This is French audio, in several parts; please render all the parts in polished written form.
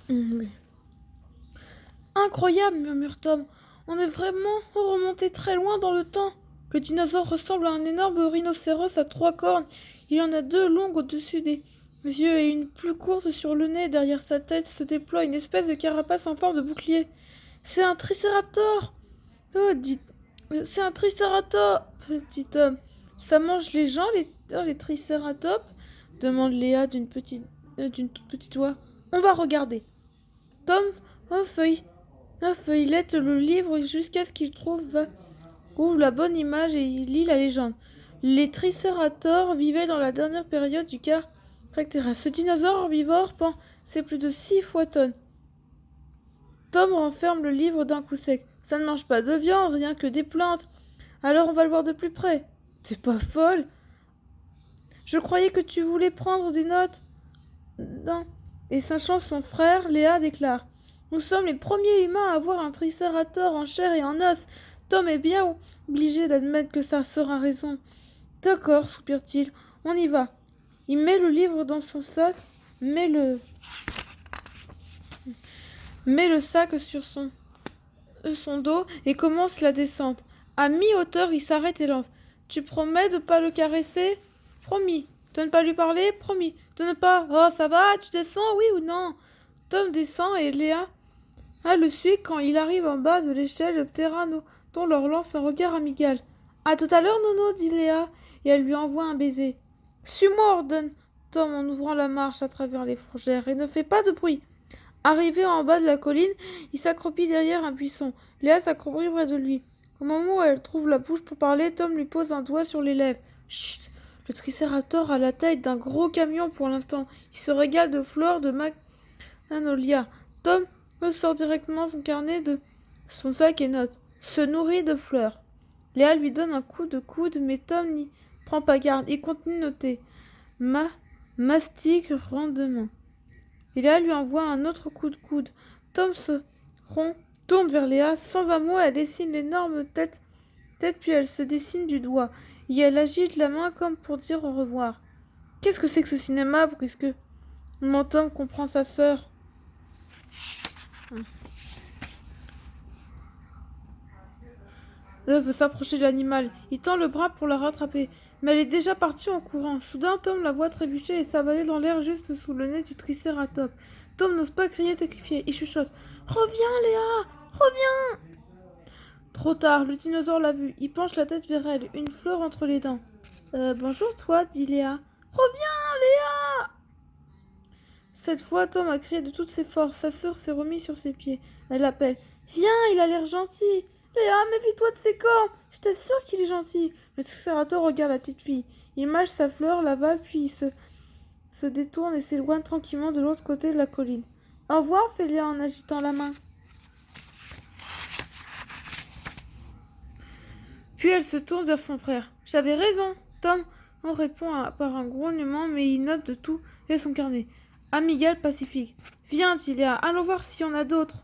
Oui. Incroyable, murmure Tom. On est vraiment remonté très loin dans le temps. Le dinosaure ressemble à un énorme rhinocéros à 3 cornes. Il en a 2 longues au-dessus des yeux et une plus courte sur le nez. Derrière sa tête se déploie une espèce de carapace en forme de bouclier. C'est un tricéraptor. Oh, c'est un tricératops, dit Tom. Ça mange les gens, les tricératops demande Léa d'une toute petite voix. On va regarder. Tom oh, feuillette le livre jusqu'à ce qu'il ouvre la bonne image et il lit la légende. Les tricérators vivaient dans la dernière période du Caractère. Ce dinosaure herbivore c'est plus de 6 fois tonnes. Tom renferme le livre d'un coup sec. Ça ne mange pas de viande, rien que des plantes. Alors on va le voir de plus près. T'es pas folle? Je croyais que tu voulais prendre des notes. Non. Et sachant son frère, Léa déclare. Nous sommes les premiers humains à avoir un tricérator en chair et en os. Tom est bien obligé d'admettre que sa sœur a raison. D'accord, soupire-t-il. On y va. Il met le livre dans son sac, met le sac sur son dos et commence la descente. À mi-hauteur, il s'arrête et lance. Tu promets de pas le caresser? Promis. De ne pas lui parler? Promis. De ne pas... Oh, ça va? Tu descends? Oui ou non? Tom descend et Léa le suit quand il arrive en bas de l'échelle. Le ptéranodon leur lance un regard amical. À tout à l'heure, Nono, dit Léa, et elle lui envoie un baiser. Suis-moi, ordonne Tom en ouvrant la marche à travers les fourgères, et ne fais pas de bruit. Arrivé en bas de la colline, il s'accroupit derrière un buisson. Léa s'accroupit près de lui. Au moment où elle trouve la bouche pour parler, Tom lui pose un doigt sur les lèvres. Chut. Le tricérator a la taille d'un gros camion pour l'instant. Il se régale de fleurs de magnolia. Tom sort directement son carnet de son sac et note. Se nourrit de fleurs. Léa lui donne un coup de coude, mais Tom n'y prend pas garde. Il continue de noter. Mastique rendement. Et Léa lui envoie un autre coup de coude. Tom se tourne vers Léa. Sans un mot, elle dessine l'énorme tête, puis elle se dessine du doigt. Et elle agite la main comme pour dire au revoir. Qu'est-ce que c'est que ce cinéma puisque Tom comprend sa sœur. L'œuf veut s'approcher de l'animal. Il tend le bras pour la rattraper. Mais elle est déjà partie en courant. Soudain, Tom la voit trébucher et s'avaler dans l'air juste sous le nez du tricératops. Tom n'ose pas crier terrifié. Il chuchote. Reviens, Léa! Reviens! Trop tard, le dinosaure l'a vue. Il penche la tête vers elle, une fleur entre les dents. Bonjour, toi, dit Léa. Reviens, Léa! Cette fois, Tom a crié de toutes ses forces. Sa sœur s'est remise sur ses pieds. Elle l'appelle. Viens, il a l'air gentil. Léa, méfie-toi de ses cornes. Je t'assure qu'il est gentil. Le tricérator regarde la petite fille. Il mâche sa fleur, l'avale, puis il se détourne et s'éloigne tranquillement de l'autre côté de la colline. Au revoir, fait Léa en agitant la main. Puis elle se tourne vers son frère. J'avais raison. Tom en répond par un grognement, mais il note de tout et son carnet. Amigal pacifique. Viens, dit Léa, allons voir s'il y en a d'autres.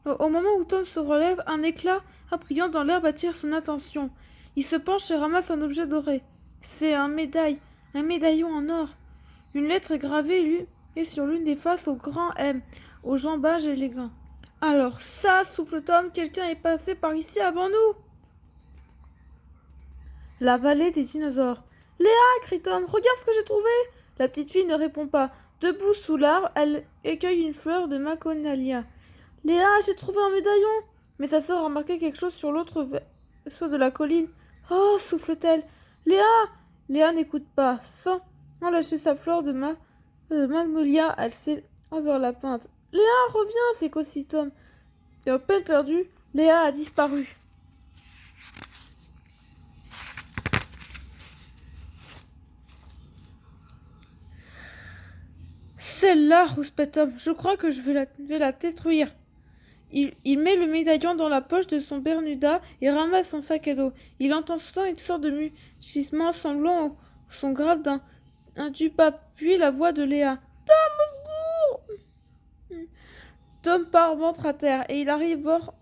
Au moment où Tom se relève, un éclat brillant dans l'herbe attire son attention. Il se penche et ramasse un objet doré. C'est un médaillon en or. Une lettre est gravée et sur l'une des faces au grand M, au jambage élégant. Alors ça, souffle Tom, quelqu'un est passé par ici avant nous. La vallée des dinosaures. Léa, crie Tom, regarde ce que j'ai trouvé. La petite fille ne répond pas. Debout sous l'arbre, elle écueille une fleur de Maconalia. Léa, j'ai trouvé un médaillon. Mais sa sœur a remarqué quelque chose sur l'autre vaisseau de la colline. Oh, souffle-t-elle. Léa Léa n'écoute pas. Sans lâcher sa fleur de Magnolia, elle s'est vers la pointe. Léa, reviens, s'écosse Tom. Et à peine perdue, Léa a disparu. Celle-là, rouspète Tom, je crois que je vais la détruire. Il met le médaillon dans la poche de son bermuda et ramasse son sac à dos. Il entend soudain une sorte de mugissement semblant au son grave du pape, puis la voix de Léa. Tom, au secours! Tom part ventre à terre et il arrive hors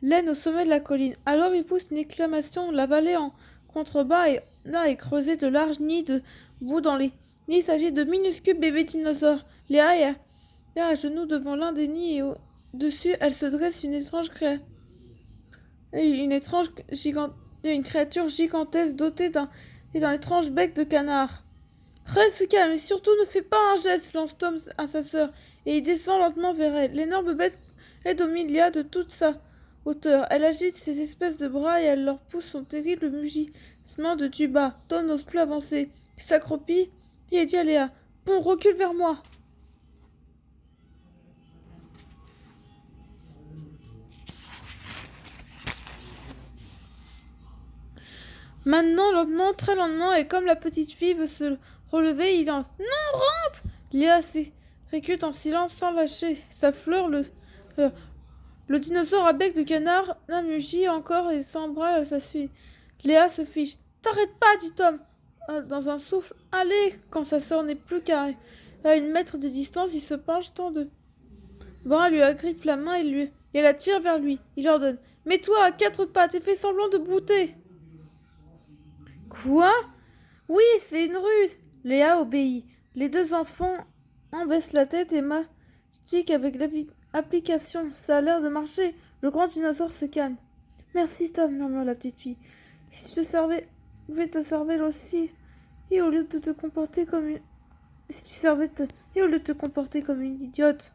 laine au sommet de la colline. Alors il pousse une exclamation. La vallée en contrebas est creusée de larges nids de boue dans les. Il s'agit de minuscules bébés dinosaures. Léa Là, à genoux devant l'un des nids et au-dessus, elle se dresse une créature gigantesque dotée d'un étrange bec de canard. Reste calme et surtout ne fais pas un geste, lance Tom à sa sœur, et il descend lentement vers elle. L'énorme bête est au milieu de toute sa hauteur. Elle agite ses espèces de bras et elle leur pousse son terrible mugissement de tuba. Tom n'ose plus avancer. Il s'accroupit et dit à Léa: Bon, recule vers moi. Maintenant, lentement, très lentement, et comme la petite fille veut se relever, il lance: Non, rampe! Léa s'écute en silence sans lâcher sa fleur. Euh, le dinosaure à bec de canard mugit encore et s'embrale à sa suite. Léa se fiche. T'arrêtes pas, dit Tom, dans un souffle. Allez, quand sa sœur n'est plus qu'à une mètre de distance, il se penche tant de bras, lui agrippe la main et la tire vers lui. Il ordonne: Mets-toi à quatre pattes et fais semblant de brouter. Quoi? Oui, c'est une ruse. Léa obéit. Les deux enfants en baissent la tête et mastiquent avec application. Ça a l'air de marcher. Le grand dinosaure se calme. Merci, Tom, murmure la petite fille. Si tu te servais ta cervelle aussi, et au lieu de te comporter comme une... Si tu servais ta... Et au lieu de te comporter comme une idiote.